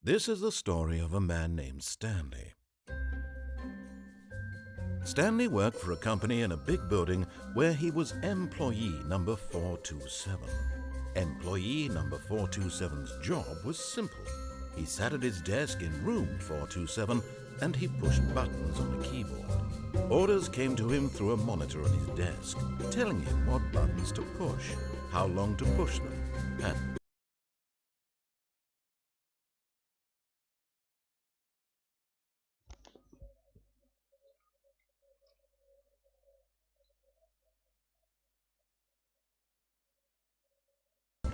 This is the story of a man named Stanley. Stanley worked for a company in a big building where he was employee number 427. Employee number 427's job was simple. He sat at his desk in room 427 and he pushed buttons on a keyboard. Orders came to him through a monitor on his desk, telling him what buttons to push, how long to push them, and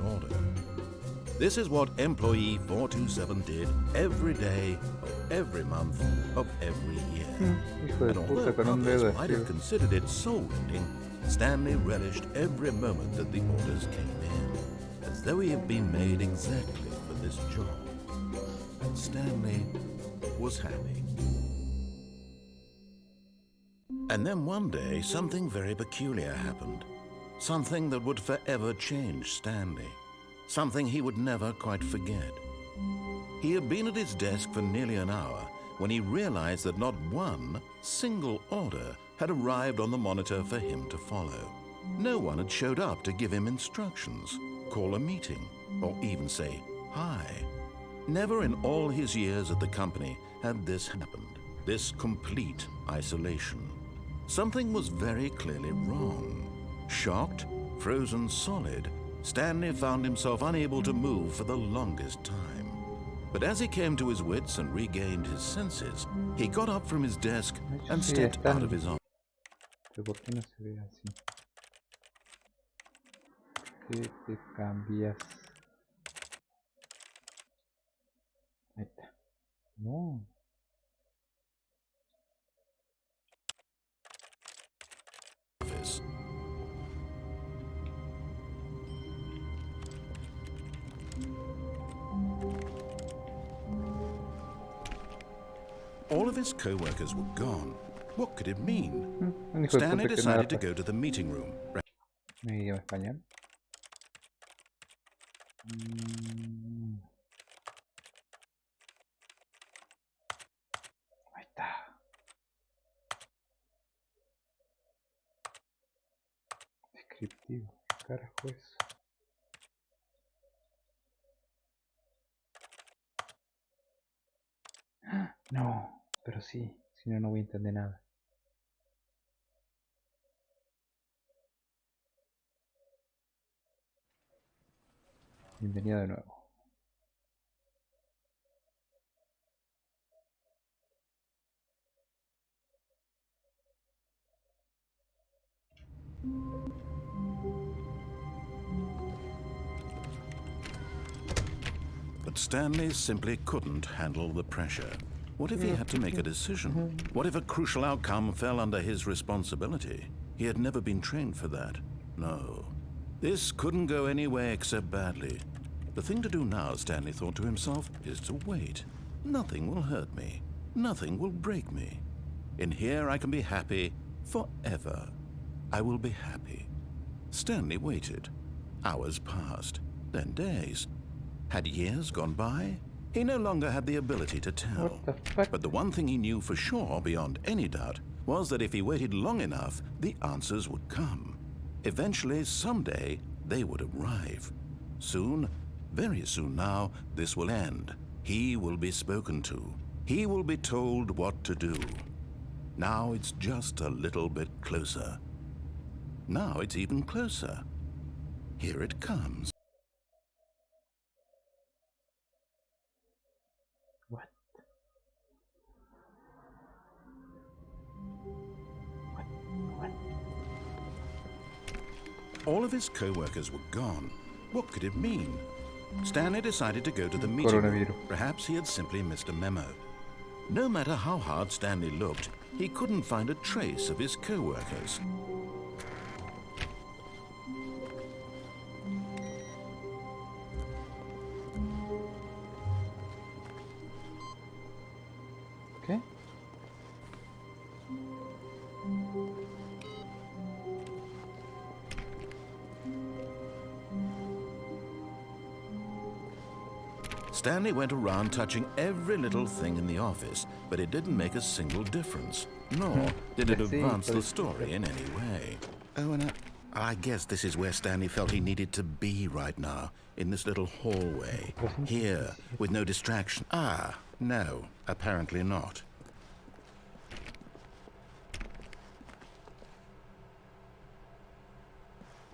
order. This is what employee 427 did every day of every month of every year. Hijo de And although puta, con un others dedo might have escribe. considered it soul-rending, Stanley relished every moment that the orders came in, as though he had been made exactly for this job. And Stanley was happy. And then one day, something very peculiar happened. Something that would forever change Stanley. Something he would never quite forget. He had been at his desk for nearly an hour when he realized that not one single order had arrived on the monitor for him to follow. No one had showed up to give him instructions, call a meeting, or even say hi. Never in all his years at the company had this happened, this complete isolation. Something was very clearly wrong. Shocked, frozen solid, Stanley found himself unable to move for the longest time. But as he came to his wits and regained his senses, he got up from his desk and Sí, stepped están. out of his office. Pero ¿por qué no se ve así? ¿Qué te cambias? Ahí está. No. All of his co-workers were gone. What could it mean? Un hijo de Stanley puta que nada decided to pasa. go to the meeting room. Mi idioma español. Mm. Ahí está. Descriptivo. ¿Qué carajo es? No, pero sí, si no, no voy a entender nada. Bienvenido de nuevo. But Stanley simply couldn't handle the pressure. What if he had to make a decision? What if a crucial outcome fell under his responsibility? He had never been trained for that. No. This couldn't go any way except badly. The thing to do now, Stanley thought to himself, is to wait. Nothing will hurt me. Nothing will break me. In here I can be happy forever. I will be happy. Stanley waited. Hours passed, then days. Had years gone by? He no longer had the ability to tell. What the fuck? But the one thing he knew for sure, beyond any doubt, was that if he waited long enough, the answers would come. Eventually, someday, they would arrive. Soon, very soon now, this will end. He will be spoken to. He will be told what to do. Now it's just a little bit closer. Now it's even closer. Here it comes. What? What? All of his co-workers were gone. What could it mean? Stanley decided to go to the meeting room. Coronavirus. Perhaps he had simply missed a memo. No matter how hard Stanley looked, he couldn't find a trace of his co-workers. ¿Qué? Stanley went around touching every little thing in the office, but it didn't make a single difference, nor did it advance the story in any way. Oh, and I guess this is where Stanley felt he needed to be right now, in this little hallway. Here, with no distraction. Ah, no, apparently not.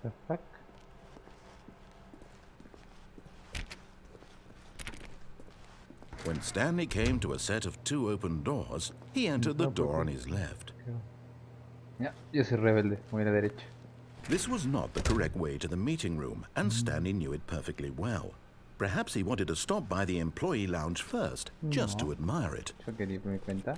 The fuck? When Stanley came to a set of 2 open doors, he entered the door on his left. Ya, yo soy rebelde, voy a la derecha. This was not the correct way to the meeting room, and Stanley knew it perfectly well. Perhaps he wanted to stop by the employee lounge first, just to admire it. Yo quería darme cuenta.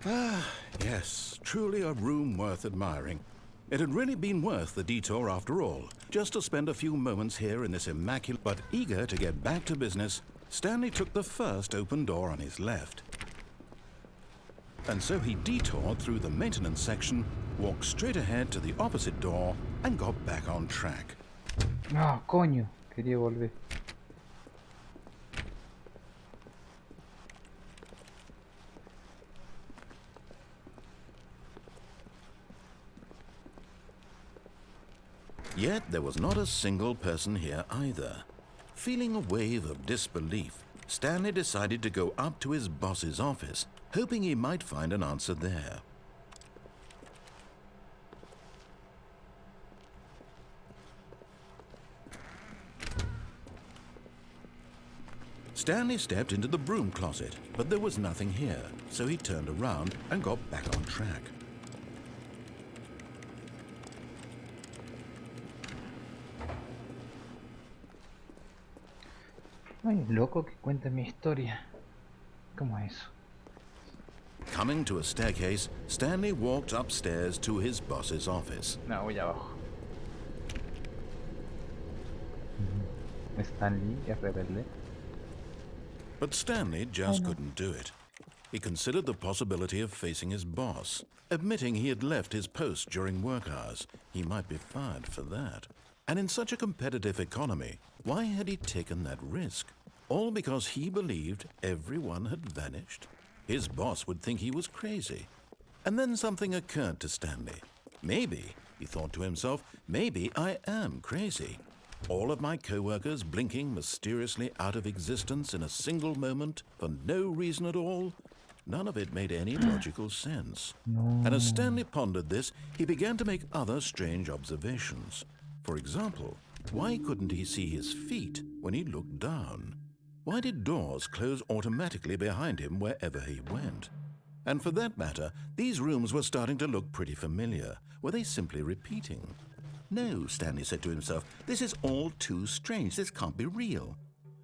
Ah, yes, truly a room worth admiring. It had really been worth the detour after all, just to spend a few moments here in this immaculate. But eager to get back to business, Stanley took the first open door on his left. And so he detoured through the maintenance section, walked straight ahead to the opposite door, and got back on track. No, coño, quería volver. Yet there was not a single person here either. Feeling a wave of disbelief, Stanley decided to go up to his boss's office, hoping he might find an answer there. Stanley stepped into the broom closet, but there was nothing here, so he turned around and got back on track. Ay, loco que cuente mi historia. ¿Cómo es eso? Coming to a staircase, Stanley walked upstairs to his boss's office. No, voy abajo. Stanley es rebelde. But Stanley just couldn't do it. He considered the possibility of facing his boss, admitting he had left his post during work hours. He might be fired for that. And in such a competitive economy, why had he taken that risk? All because he believed everyone had vanished? His boss would think he was crazy. And then something occurred to Stanley. Maybe, he thought to himself, maybe I am crazy. All of my co-workers blinking mysteriously out of existence in a single moment for no reason at all? None of it made any logical sense. And as Stanley pondered this, he began to make other strange observations. For example, why couldn't he see his feet when he looked down? Why did doors close automatically behind him wherever he went? And for that matter, these rooms were starting to look pretty familiar. Were they simply repeating? No, Stanley said to himself, this is all too strange. This can't be real.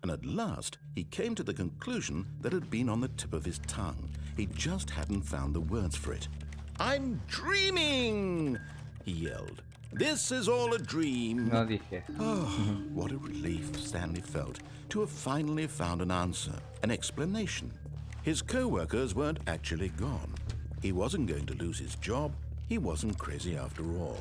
And at last, he came to the conclusion that had been on the tip of his tongue. He just hadn't found the words for it. "I'm dreaming!" he yelled. "This is all a dream." No dije eso. Oh, what a relief Stanley felt to have finally found an answer, an explanation. His co-workers weren't actually gone. He wasn't going to lose his job. He wasn't crazy after all.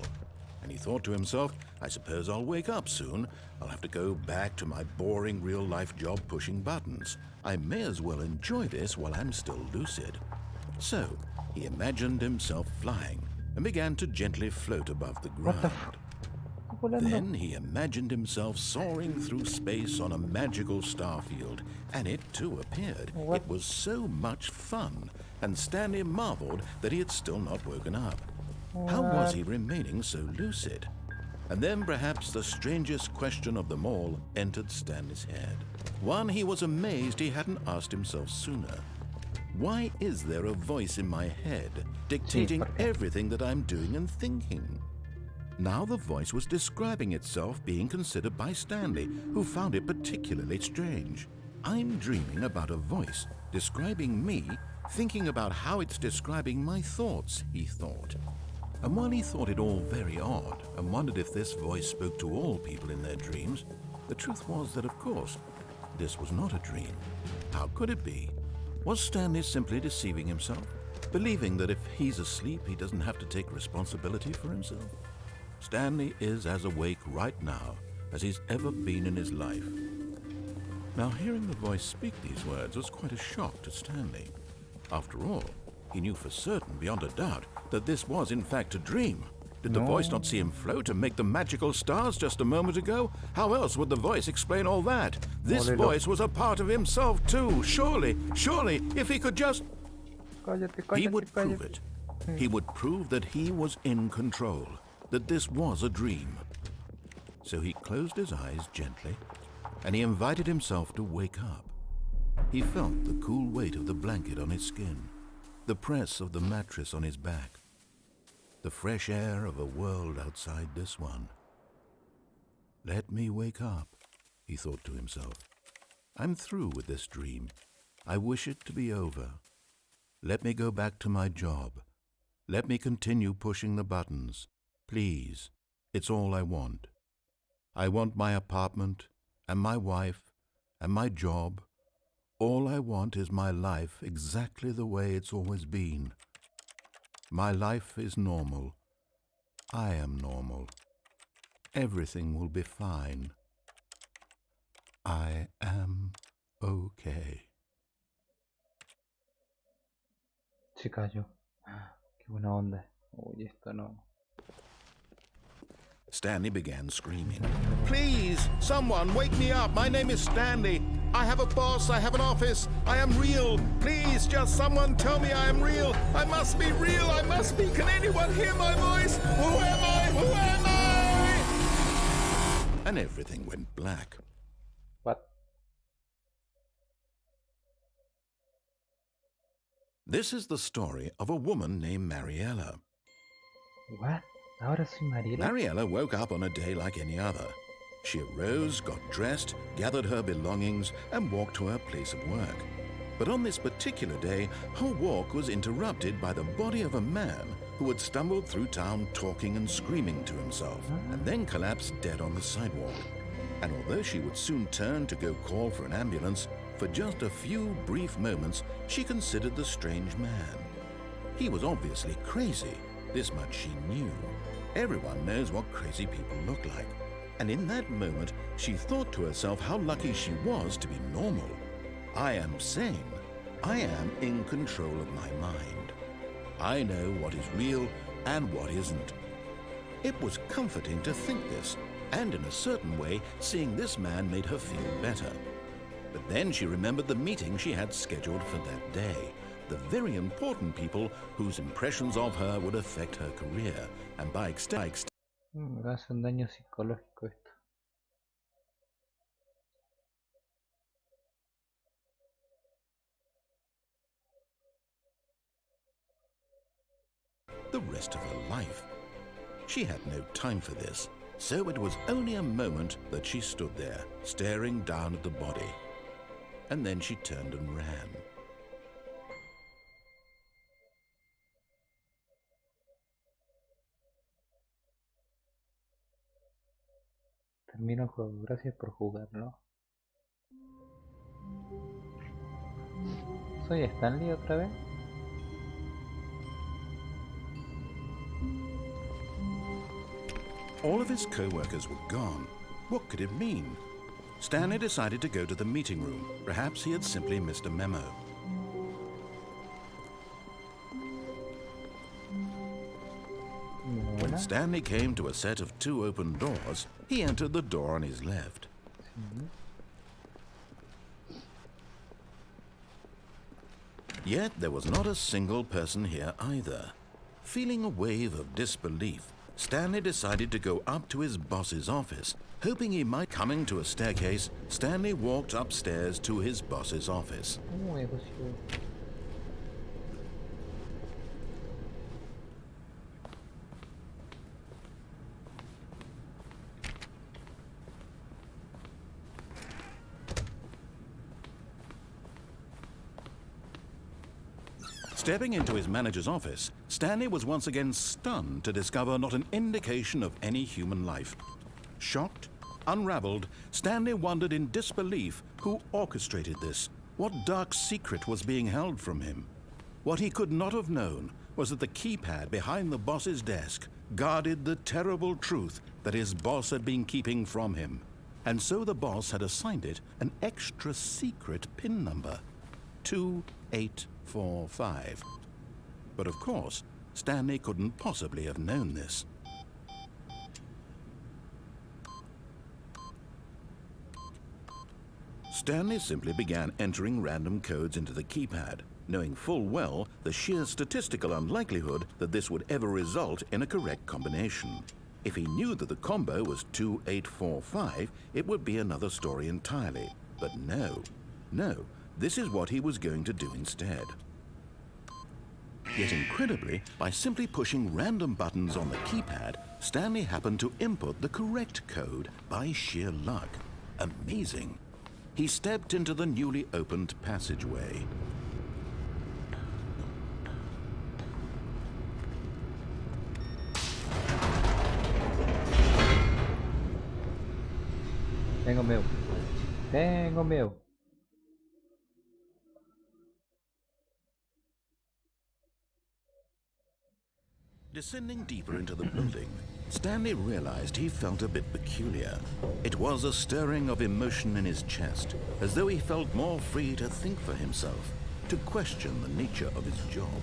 And he thought to himself, I suppose I'll wake up soon. I'll have to go back to my boring real-life job pushing buttons. I may as well enjoy this while I'm still lucid. So he imagined himself flying and began to gently float above the ground. Then he imagined himself soaring through space on a magical star field, and it too appeared. It was so much fun, and Stanley marveled that he had still not woken up. How was he remaining so lucid? And then perhaps the strangest question of them all entered Stanley's head. One he was amazed he hadn't asked himself sooner. Why is there a voice in my head dictating everything that I'm doing and thinking? Now the voice was describing itself being considered by Stanley, who found it particularly strange. I'm dreaming about a voice describing me, thinking about how it's describing my thoughts, he thought. And while he thought it all very odd and wondered if this voice spoke to all people in their dreams, The truth was that, of course, this was not a dream. How could it be? Was Stanley simply deceiving himself, believing that if he's asleep, he doesn't have to take responsibility for himself? Stanley is as awake right now as he's ever been in his life. Now, hearing the voice speak these words was quite a shock to Stanley. After all, he knew for certain, beyond a doubt, that this was in fact a dream. Did the voice not see him float and make the magical stars just a moment ago? How else would the voice explain all that? This voice was a part of himself too. Surely, if he could just... He would prove it. He would prove that he was in control, that this was a dream. So he closed his eyes gently, and he invited himself to wake up. He felt the cool weight of the blanket on his skin, the press of the mattress on his back, the fresh air of a world outside this one. Let me wake up, he thought to himself. I'm through with this dream. I wish it to be over. Let me go back to my job. Let me continue pushing the buttons. Please, it's all I want. I want my apartment and my wife and my job. All I want is my life exactly the way it's always been. My life is normal. I am normal. Everything will be fine. I am okay. Se cayó. Qué buena onda. Uy, esto no. Stanley began screaming. Please, someone, wake me up. My name is Stanley. I have a boss. I have an office. I am real. Please, just someone tell me I am real. I must be real. I must be. Can anyone hear my voice? Who am I? Who am I? And everything went black. What? This is the story of a woman named Mariella. What? Ahora soy Mariela. Mariella woke up on a day like any other. She arose, got dressed, gathered her belongings, and walked to her place of work. But on this particular day, her walk was interrupted by the body of a man who had stumbled through town talking and screaming to himself, and then collapsed dead on the sidewalk. And although she would soon turn to go call for an ambulance, for just a few brief moments, she considered the strange man. He was obviously crazy. This much she knew. Everyone knows what crazy people look like. And in that moment, she thought to herself how lucky she was to be normal. I am sane. I am in control of my mind. I know what is real and what isn't. It was comforting to think this, and in a certain way, seeing this man made her feel better. But then she remembered the meeting she had scheduled for that day. The very important people whose impressions of her would affect her career, and by extension... Me hace un daño psicológico esto. the rest of her life. She had no time for this, so it was only a moment that she stood there, staring down at the body. And then she turned and ran. Termino el juego, gracias por jugarlo. ¿Soy Stanley otra vez? All of his co-workers were gone. What could it mean? Stanley decided to go to the meeting room. Perhaps he had simply missed a memo. When Stanley came to a set of 2 open doors, he entered the door on his left. Yet there was not a single person here either. Feeling a wave of disbelief, Stanley decided to go up to his boss's office, hoping he might. Coming to a staircase, Stanley walked upstairs to his boss's office. Stepping into his manager's office, Stanley was once again stunned to discover not an indication of any human life. Shocked, Unraveled, Stanley wondered in disbelief who orchestrated this. What dark secret was being held from him? What he could not have known was that the keypad behind the boss's desk guarded the terrible truth that his boss had been keeping from him. And so the boss had assigned it an extra secret PIN number, 2845. But of course, Stanley couldn't possibly have known this. Stanley simply began entering random codes into the keypad, knowing full well the sheer statistical unlikelihood that this would ever result in a correct combination. If he knew that the combo was 2845, it would be another story entirely. But no, this is what he was going to do instead. Yet incredibly, by simply pushing random buttons on the keypad, Stanley happened to input the correct code by sheer luck. Amazing. He stepped into the newly opened passageway. Tengo meu. Tengo meu. Descending deeper into the building, Stanley realized he felt a bit peculiar. It was a stirring of emotion in his chest, as though he felt more free to think for himself, to question the nature of his job.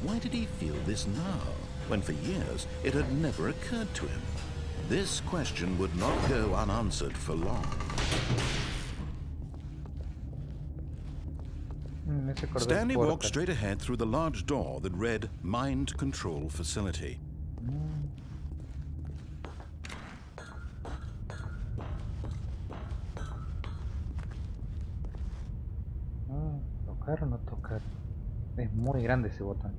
Why did he feel this now, when for years it had never occurred to him? This question would not go unanswered for long. Stanley walked straight ahead through the large door that read Mind Control Facility. ¿Tocar o no tocar? Es muy grande ese botón.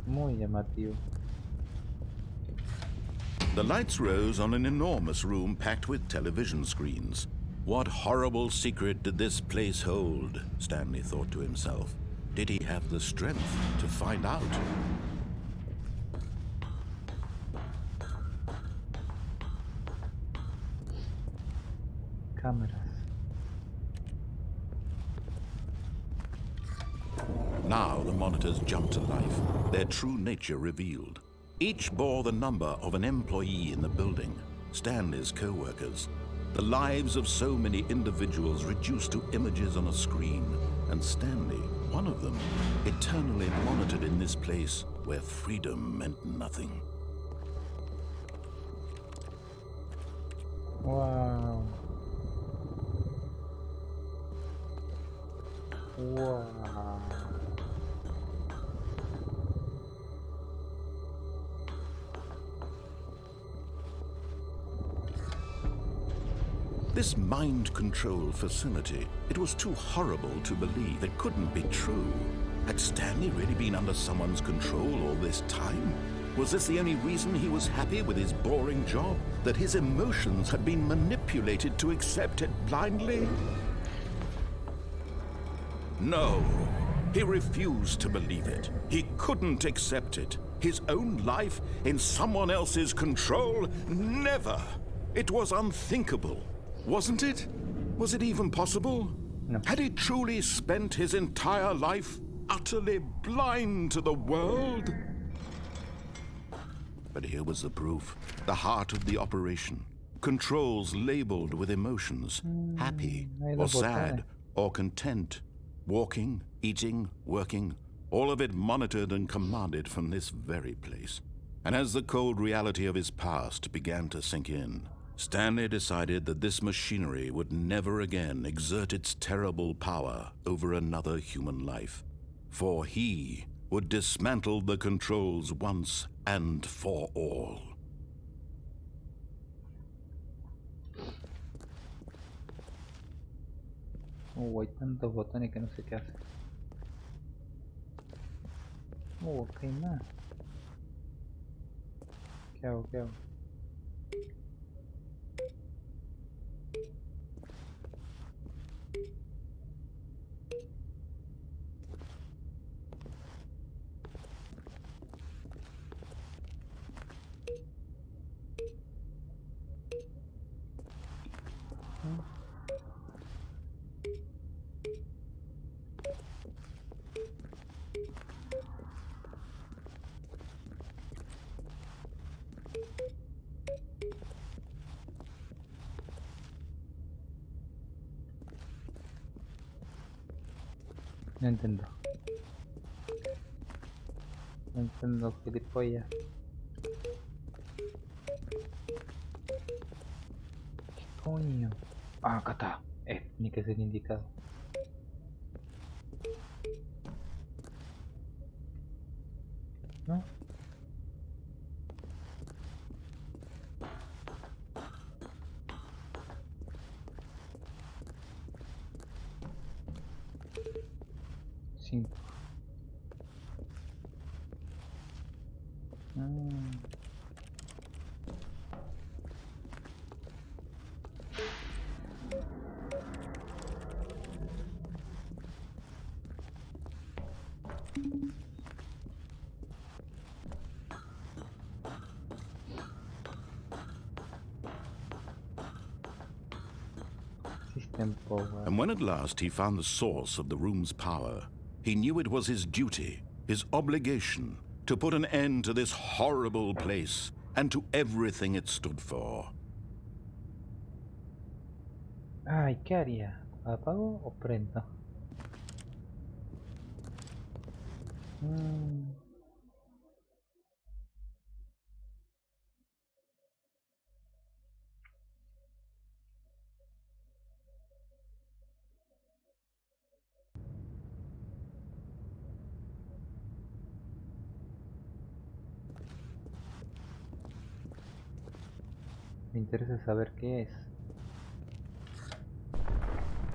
Muy llamativo. The lights rose on an enormous room packed with television screens. What horrible secret did this place hold? Stanley thought to himself. Did he have the strength to find out? Cámaras. Now the monitors jumped to life, their true nature revealed. Each bore the number of an employee in the building, Stanley's co-workers. The lives of so many individuals reduced to images on a screen, and Stanley, one of them, eternally monitored in this place where freedom meant nothing. Wow. Wow. This mind control facility, it was too horrible to believe. It couldn't be true. Had Stanley really been under someone's control all this time? Was this the only reason he was happy with his boring job? That his emotions had been manipulated to accept it blindly? No, he refused to believe it. He couldn't accept it. His own life in someone else's control? Never! It was unthinkable. Wasn't it? Was it even possible? No. Had he truly spent his entire life utterly blind to the world? But here was the proof. The heart of the operation. Controls labeled with emotions. Happy, or sad, or content. Walking, eating, working. All of it monitored and commanded from this very place. And as the cold reality of his past began to sink in, Stanley decided that this machinery would never again exert its terrible power over another human life. For he would dismantle the controls once and for all. Hay tantos botones que no sé qué hace. Acá hay más. ¿Qué hago? ¿Qué hago? No entiendo. No entiendo, gilipollas. ¿Qué coño? Ah, acá está. Ni que ser indicado. ¿No? Cinco. System power. And when at last he found the source of the room's power, he knew it was his duty, his obligation, to put an end to this horrible place and to everything it stood for. Ay, ¿qué haría? ¿Apago o prendo? Me interesa saber qué es.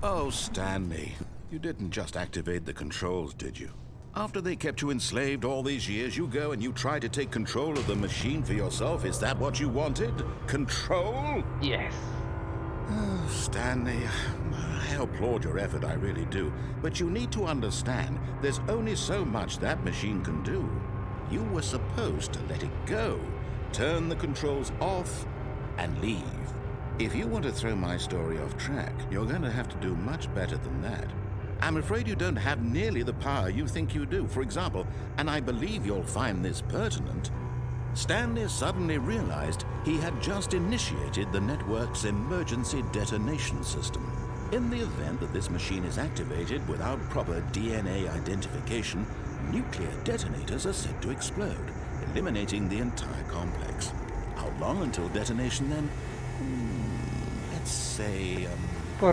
Oh, Stanley, you didn't just activate the controls, did you? After they kept you enslaved all these years, you go and you try to take control of the machine for yourself. Is that what you wanted? Control? Yes. Oh, Stanley, I applaud your effort, I really do. But you need to understand, there's only so much that machine can do. You were supposed to let it go, turn the controls off, and leave. If you want to throw my story off track, you're going to have to do much better than that. I'm afraid you don't have nearly the power you think you do. For example, and I believe you'll find this pertinent, Stanley suddenly realized he had just initiated the network's emergency detonation system. In the event that this machine is activated without proper DNA identification, nuclear detonators are said to explode, eliminating the entire complex. How long until detonation then? Let's say, 2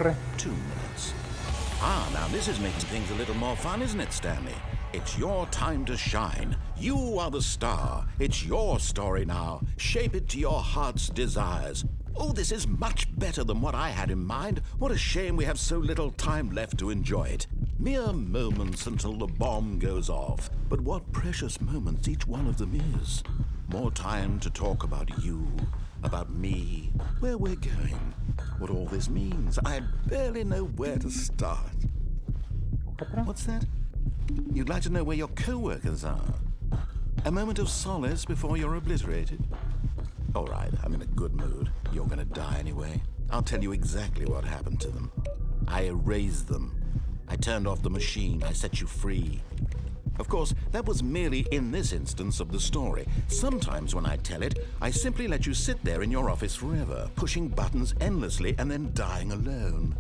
minutes. Ah, now this is making things a little more fun, isn't it, Stanley? It's your time to shine. You are the star. It's your story now. Shape it to your heart's desires. Oh, this is much better than what I had in mind. What a shame we have so little time left to enjoy it. Mere moments until the bomb goes off. But what precious moments each one of them is. More time to talk about you, about me, where we're going, what all this means. I barely know where to start. What's that? You'd like to know where your co-workers are? A moment of solace before you're obliterated? All right, I'm in a good mood. You're gonna die anyway. I'll tell you exactly what happened to them. I erased them. I turned off the machine. I set you free. Of course, that was merely in this instance of the story. Sometimes when I tell it, I simply let you sit there in your office forever, pushing buttons endlessly and then dying alone.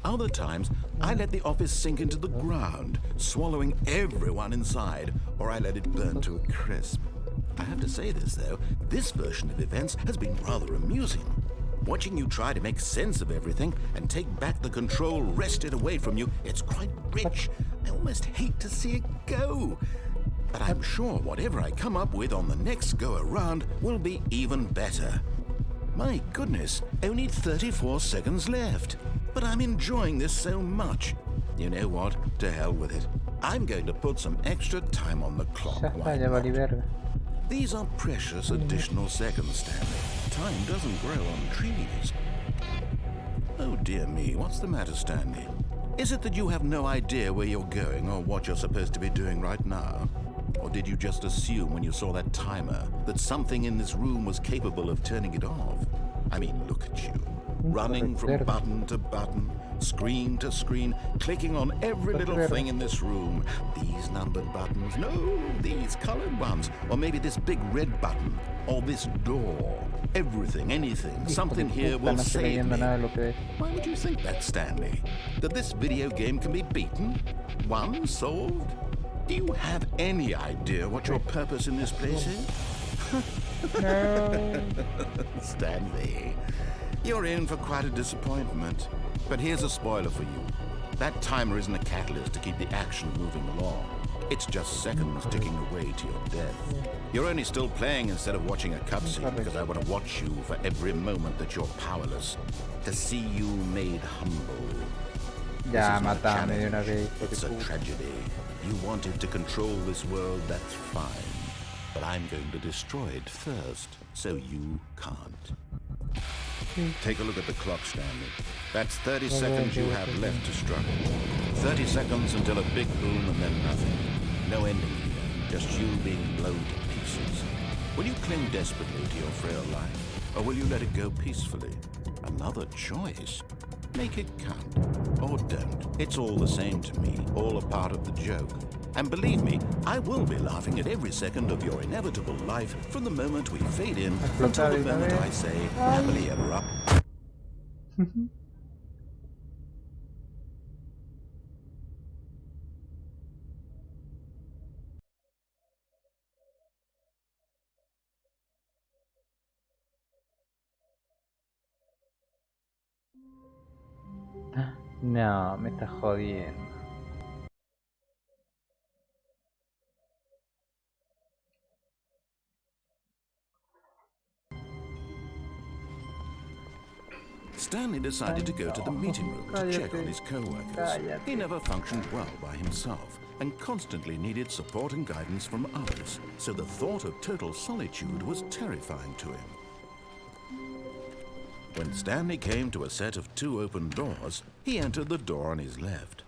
Other times, I let the office sink into the ground, swallowing everyone inside, or I let it burn to a crisp. I have to say this, though, this version of events has been rather amusing. Watching you try to make sense of everything and take back the control wrested away from you, it's quite rich. I almost hate to see it go. But I'm sure whatever I come up with on the next go-around will be even better. My goodness, only 34 seconds left. But I'm enjoying this so much. You know what? To hell with it. I'm going to put some extra time on the clock. Why not? These are precious additional seconds, Stanley. Time doesn't grow on trees. Oh dear me, what's the matter, Stanley? Is it that you have no idea where you're going or what you're supposed to be doing right now? Or did you just assume when you saw that timer that something in this room was capable of turning it off? I mean, look at you. Running from button to button, screen to screen, clicking on every little thing in this room. These numbered buttons, no, these colored ones. Or maybe this big red button, or this door. Everything, anything, something here will save me. Why would you think that, Stanley? That this video game can be beaten? Won? Solved? Do you have any idea what your purpose in this place is? No. Stanley, you're in for quite a disappointment. But here's a spoiler for you. That timer isn't a catalyst to keep the action moving along. It's just seconds ticking away to your death. You're only still playing instead of watching a cutscene because I want to watch you for every moment that you're powerless. To see you made humble. Ya, matame de una vez. It's a tragedy. You wanted to control this world, that's fine. But I'm going to destroy it first, so you can't. Take a look at the clock, Stanley. That's 30 seconds you have left to struggle. 30 seconds until a big boom and then nothing. No ending here, just you being blown to pieces. Will you cling desperately to your frail life, or will you let it go peacefully? Another choice. Make it count, or don't. It's all the same to me, all a part of the joke. And believe me, I will be laughing at every second of your inevitable life from the moment we fade in until the moment I say, happily ever after. No, me estás jodiendo. Stanley decided to go to the meeting room to check on his co-workers. He never functioned well by himself and constantly needed support and guidance from others, so the thought of total solitude was terrifying to him. When Stanley came to a set of 2 open doors, he entered the door on his left.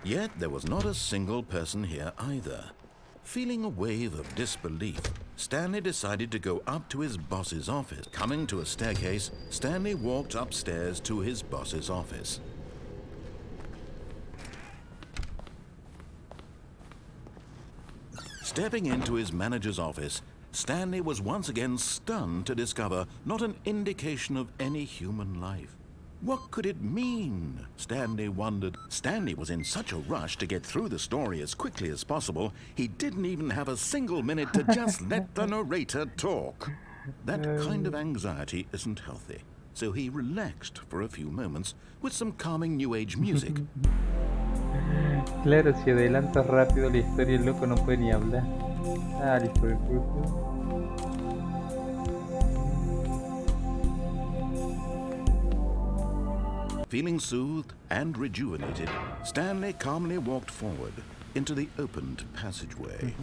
Yet there was not a single person here either. Feeling a wave of disbelief, Stanley decided to go up to his boss's office. Coming to a staircase, Stanley walked upstairs to his boss's office. Stepping into his manager's office, Stanley was once again stunned to discover not an indication of any human life. What could it mean? Stanley wondered. Stanley was in such a rush to get through the story as quickly as possible, he didn't even have a single minute to just let the narrator talk. That kind of anxiety isn't healthy, so he relaxed for a few moments with some calming New Age music. Claro, si adelantas rápido la historia, el loco no puede ni hablar. Ah, listo de puta. Feeling soothed and rejuvenated, Stanley calmly walked forward into the opened passageway.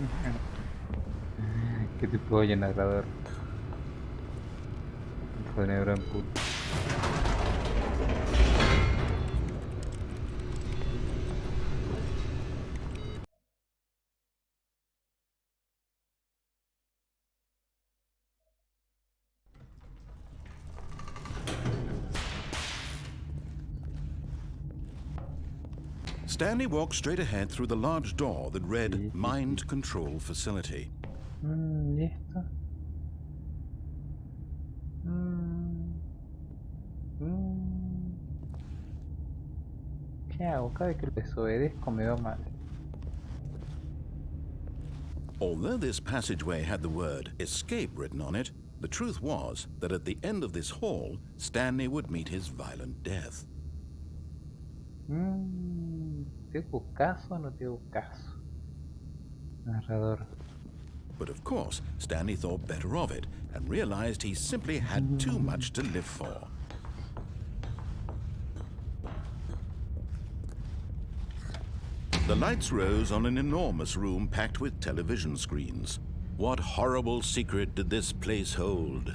Qué tipo de narrador. Hijo de negro en puta. Stanley walked straight ahead through the large door that read Mind Control Facility. ¿Y esto? ¿Qué hago? Cada vez que lo desobedezco me va mal. Although this passageway had the word escape written on it, the truth was that at the end of this hall, Stanley would meet his violent death. ¿Te hago caso o no te hago caso? Narrador. But of course, Stanley thought better of it and realized he simply had too much to live for. The lights rose on an enormous room packed with television screens. What horrible secret did this place hold?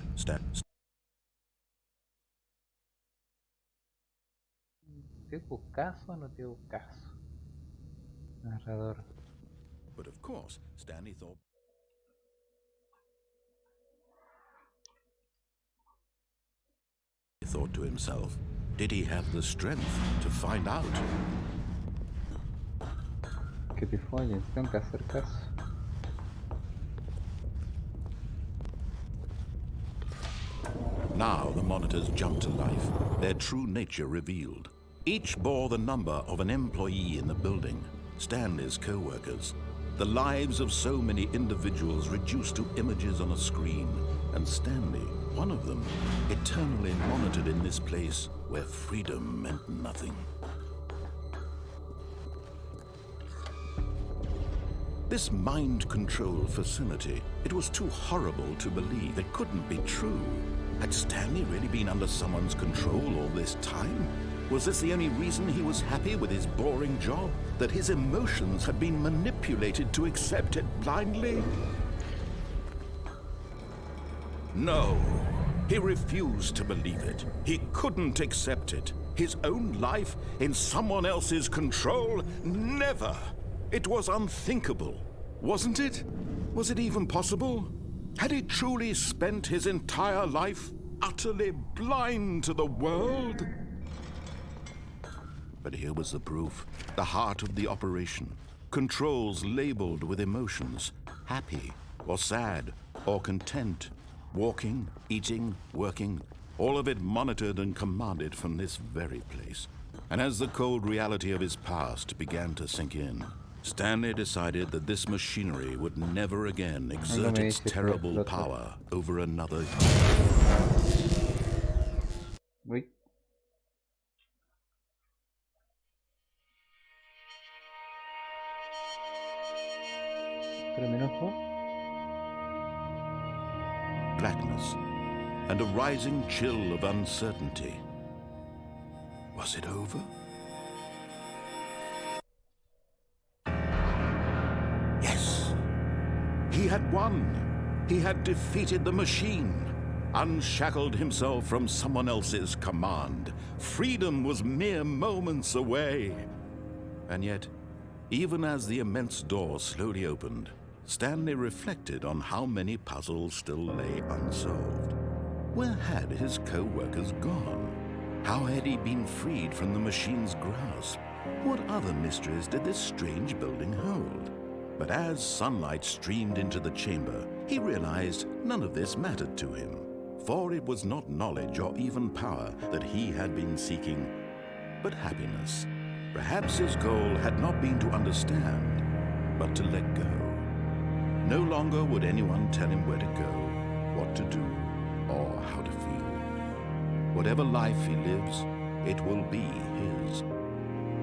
¿Te hago caso o no te hago caso? Narrador. But of course, Stanley thought to himself, did he have the strength to find out? Que te follen, tengo que hacer caso. Now the monitors jumped to life, their true nature revealed. Each bore the number of an employee in the building, Stanley's co-workers. The lives of so many individuals reduced to images on a screen, and Stanley, one of them, eternally monitored in this place where freedom meant nothing. This mind control facility, it was too horrible to believe. It couldn't be true. Had Stanley really been under someone's control all this time? Was this the only reason he was happy with his boring job? That his emotions had been manipulated to accept it blindly? No, he refused to believe it. He couldn't accept it. His own life in someone else's control? Never! It was unthinkable, wasn't it? Was it even possible? Had he truly spent his entire life utterly blind to the world? But here was the proof, the heart of the operation. Controls labeled with emotions, happy or sad or content, walking, eating, working, all of it monitored and commanded from this very place. And as the cold reality of his past began to sink in, Stanley decided that this machinery would never again exert its terrible power over another. Wait. Pero me enojo. Blackness and a rising chill of uncertainty. Was it over? He had won. He had defeated the machine, unshackled himself from someone else's command. Freedom was mere moments away. And yet, even as the immense door slowly opened, Stanley reflected on how many puzzles still lay unsolved. Where had his co-workers gone? How had he been freed from the machine's grasp? What other mysteries did this strange building hold? But as sunlight streamed into the chamber, he realized none of this mattered to him, for it was not knowledge or even power that he had been seeking, but happiness. Perhaps his goal had not been to understand, but to let go. No longer would anyone tell him where to go, what to do, or how to feel. Whatever life he lives, it will be his.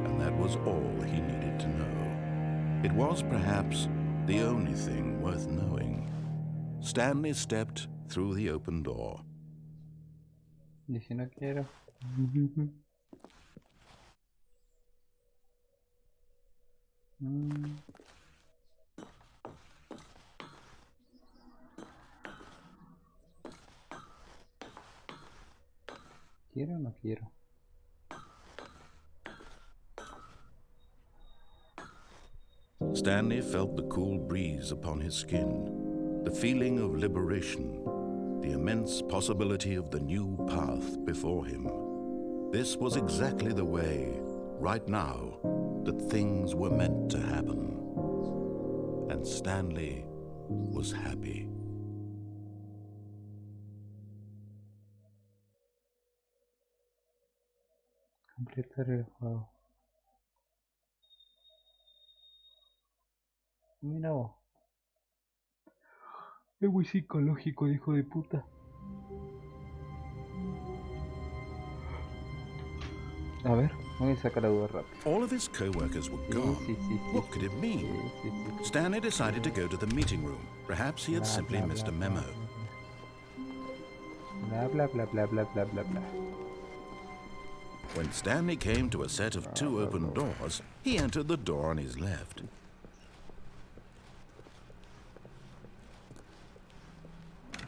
And that was all he needed to know. It was perhaps the only thing worth knowing. Stanley stepped through the open door. Y si no quiero. ¿Quiero o no quiero? Stanley felt the cool breeze upon his skin, the feeling of liberation, the immense possibility of the new path before him. This was exactly the way, right now, that things were meant to happen. And Stanley was happy. Completar el juego. Mira vos. Es muy psicológico, hijo de puta. A ver, voy a sacar la duda rápido. All of his co-workers were gone. What could it mean? Stanley decided to go to the meeting room. Perhaps he had simply missed a memo. Bla bla bla bla bla bla bla bla. When Stanley came to a set of two open doors, he entered the door on his left.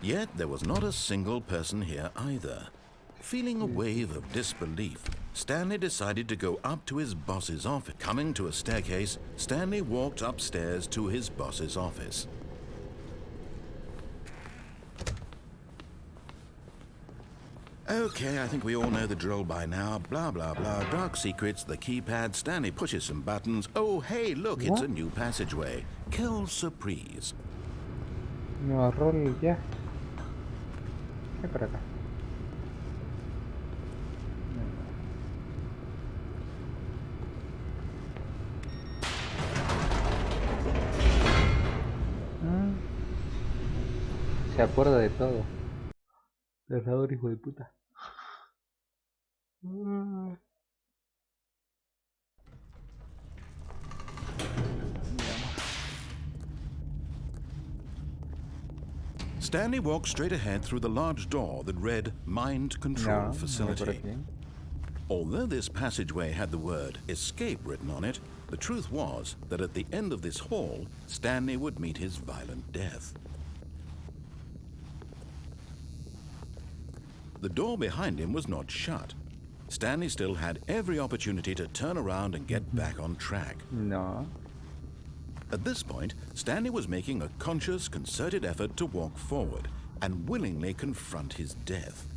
Yet there was not a single person here either. Feeling a wave of disbelief, Stanley decided to go up to his boss's office. Coming to a staircase, Stanley walked upstairs to his boss's office. Okay, I think we all know the drill by now. Blah, blah, blah. Dark secrets, the keypad. Stanley pushes some buttons. Oh, hey, look, it's a new passageway. Quelle surprise. Nuevo rol ya. ¿Qué para acá? Se acuerda de todo. Narrador hijo de puta. Stanley walked straight ahead through the large door that read Mind Control Facility. Although this passageway had the word escape written on it, the truth was that at the end of this hall, Stanley would meet his violent death. The door behind him was not shut. Stanley still had every opportunity to turn around and get back on track. No. At this point, Stanley was making a conscious, concerted effort to walk forward and willingly confront his death.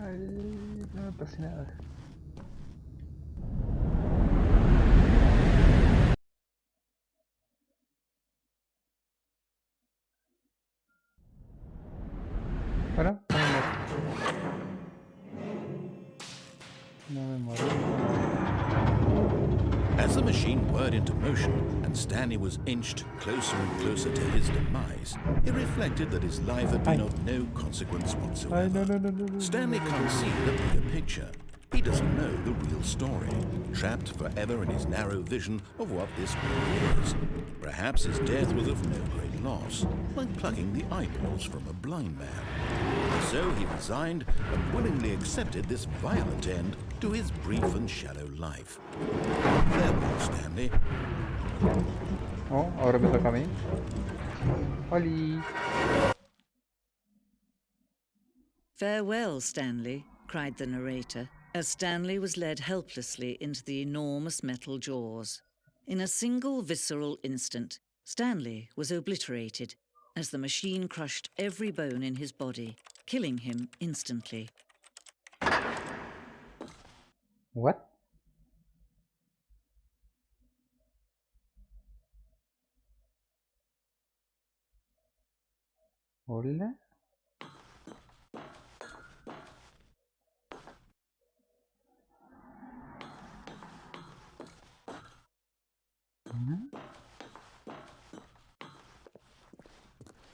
Ay, no me pasa nada. Bueno, no me morí. As the machine whirred into motion and Stanley was inched closer and closer to his demise, he reflected that his life had been of no consequence whatsoever. No. Stanley can't see the bigger picture. He doesn't know the real story, trapped forever in his narrow vision of what this world is. Perhaps his death was of no great loss, like plucking the eyeballs from a blind man. So he resigned and willingly accepted this violent end to his brief and shallow life. Farewell, Stanley. Oh, ahora me toca a mí. ¡Holi! "Farewell, Stanley," cried the narrator, as Stanley was led helplessly into the enormous metal jaws. In a single visceral instant, Stanley was obliterated as the machine crushed every bone in his body, killing him instantly. What? Hola?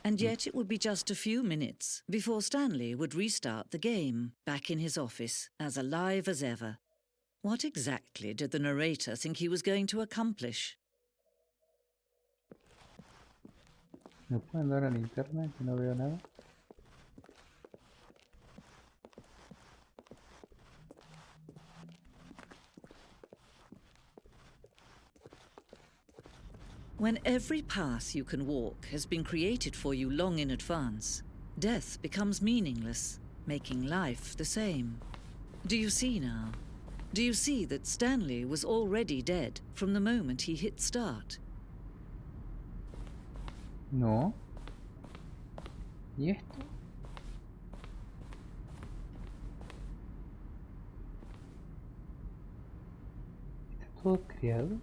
And yet it would be just a few minutes before Stanley would restart the game, back in his office, as alive as ever. What exactly did the narrator think he was going to accomplish? ¿Me pueden dar a la linterna que no veo nada? When every path you can walk has been created for you long in advance, death becomes meaningless, making life the same. Do you see now? Do you see that Stanley was already dead from the moment he hit start? No. ¿Y esto? ¿Está todo creado?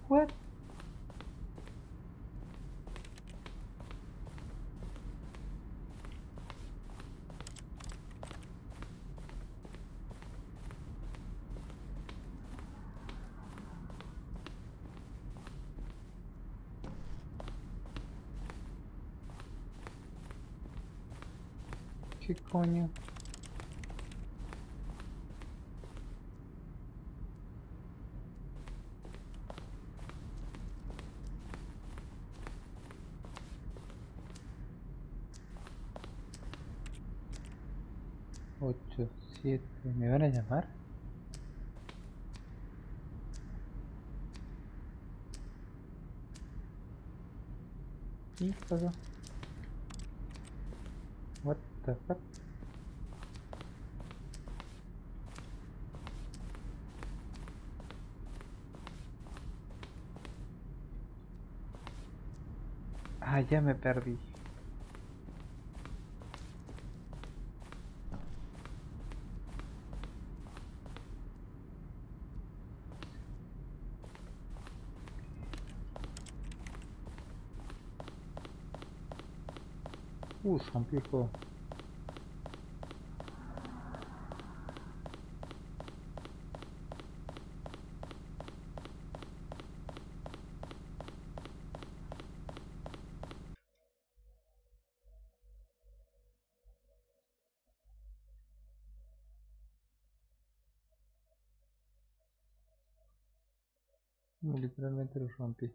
What? ¿Qué coño? Ocho, siete, ¿me van a llamar? ¿Y qué pasó? What the fuck? Ah, ya me perdí. Rompí el juego. Literalmente lo rompí.